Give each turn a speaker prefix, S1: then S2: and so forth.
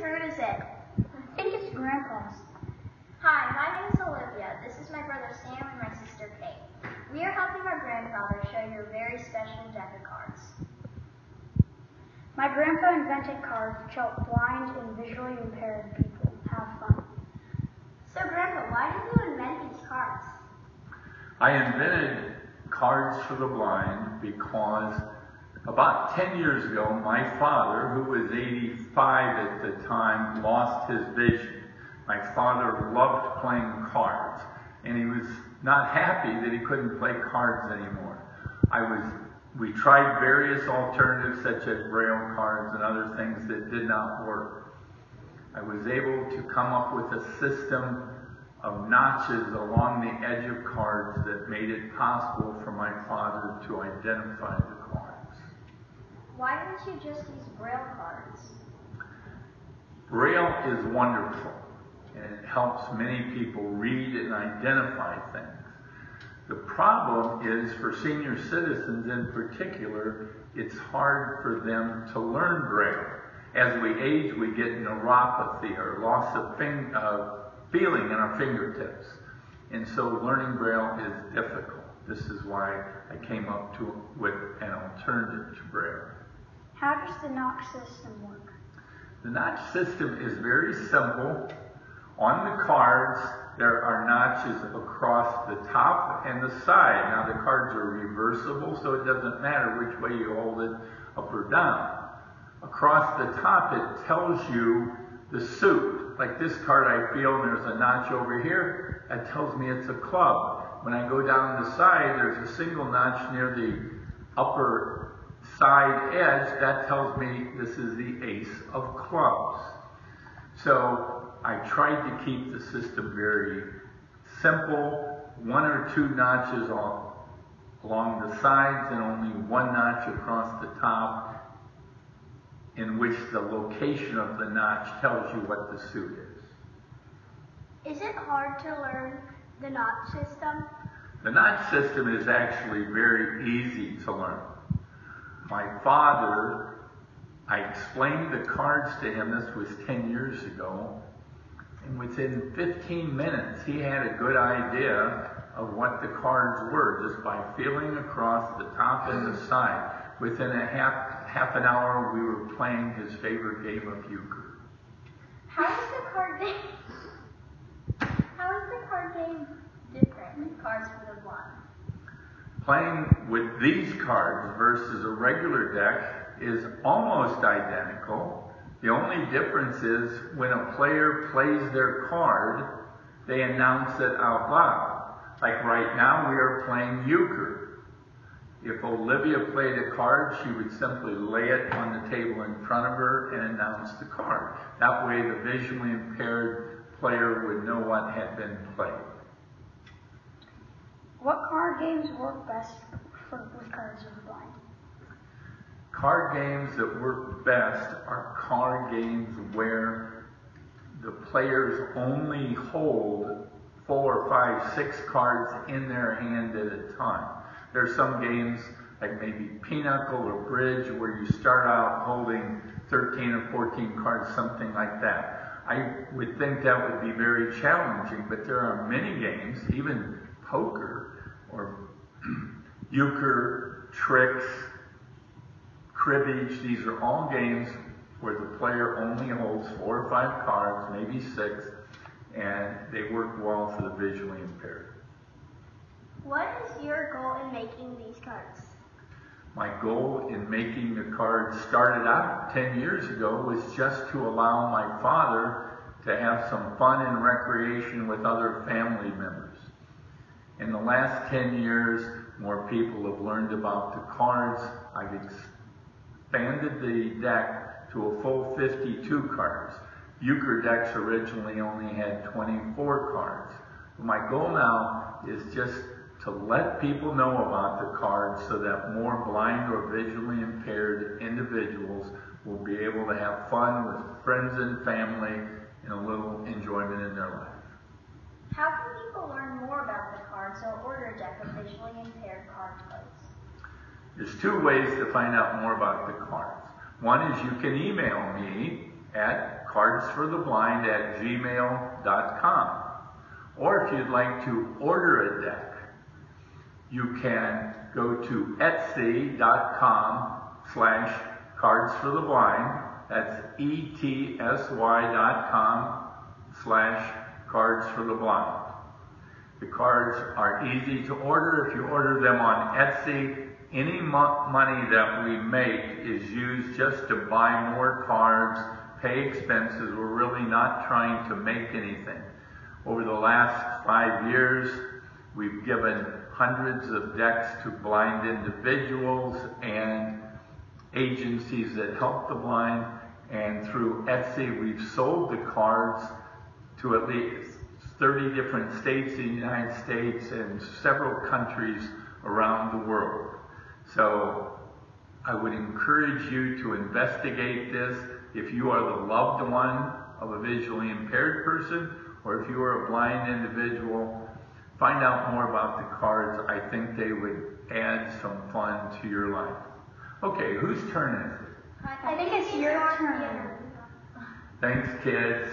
S1: route is it?
S2: I think it's Grandpa's.
S1: Hi, my name is Olivia. This is my brother Sam and my sister Kate. We are helping our grandfather show you a very special deck of cards.
S2: My grandpa invented cards to help blind and visually impaired people have fun.
S1: So Grandpa, why did you invent these cards?
S3: I invented cards for the blind because about 10 years ago, my father, who was 85 at the time, lost his vision. My father loved playing cards, and he was not happy that he couldn't play cards anymore. We tried various alternatives such as Braille cards and other things that did not work. I was able to come up with a system of notches along the edge of cards that made it possible for my father to identify the cards.
S1: Why didn't you just use Braille cards?
S3: Braille is wonderful, and it helps many people read and identify things. The problem is for senior citizens in particular, it's hard for them to learn Braille. As we age, we get neuropathy or loss of feeling in our fingertips. And so learning Braille is difficult. This is why I came up with an alternative to Braille.
S2: How does the notch system work?
S3: The notch system is very simple. On the cards, there are notches across the top and the side. Now the cards are reversible, so it doesn't matter which way you hold it, up or down. Across the top, it tells you the suit. Like this card I feel, and there's a notch over here, that tells me it's a club. When I go down the side, there's a single notch near the upper side edge, that tells me this is the ace of clubs. So I tried to keep the system very simple, one or two notches along the sides and only one notch across the top, in which the location of the notch tells you what the suit is.
S1: Is it hard to learn the notch system?
S3: The notch system is actually very easy to learn. My father, I explained the cards to him, this was 10 years ago, and within 15 minutes he had a good idea of what the cards were just by feeling across the top and the side. Within a half an hour we were playing his favorite game of euchre.
S1: How is the card game different than cards for the blind?
S3: Playing with these cards versus a regular deck is almost identical. The only difference is when a player plays their card, they announce it out loud. Like right now, we are playing euchre. If Olivia played a card, she would simply lay it on the table in front of her and announce the card. That way, the visually impaired player would know what had been played.
S2: What card games work best with cards of the blind?
S3: Card games that work best are card games where the players only hold 4, 5, 6 cards in their hand at a time. There's some games like maybe Pinochle or Bridge where you start out holding 13 or 14 cards, something like that. I would think that would be very challenging, but there are many games, even poker or euchre, tricks, cribbage. These are all games where the player only holds 4 or 5 cards, maybe 6, and they work well for the visually impaired.
S1: What is your goal in making these cards?
S3: My goal in making the cards started out 10 years ago was just to allow my father to have some fun and recreation with other family members. In the last 10 years, more people have learned about the cards. I've expanded the deck to a full 52 cards. Euchre decks originally only had 24 cards. My goal now is just to let people know about the cards so that more blind or visually impaired individuals will be able to have fun with friends and family and a little enjoyment in their life.
S1: How can people learn more about the cards or order a deck of visually impaired card plays?
S3: There's 2 ways to find out more about the cards. One is you can email me at cardsfortheblind@gmail.com. Or if you'd like to order a deck, you can go to etsy.com/cardsfortheblind. That's etsy.com/cardsfortheblind. The cards are easy to order. If you order them on Etsy, any money that we make is used just to buy more cards, pay expenses. We're really not trying to make anything. Over the last 5 years, we've given hundreds of decks to blind individuals and agencies that help the blind. And through Etsy, we've sold the cards to at least 30 different states in the United States and several countries around the world. So I would encourage you to investigate this. If you are the loved one of a visually impaired person, or if you are a blind individual, find out more about the cards. I think they would add some fun to your life. Okay, whose turn is it?
S2: I think it's your turn.
S3: Thanks, kids.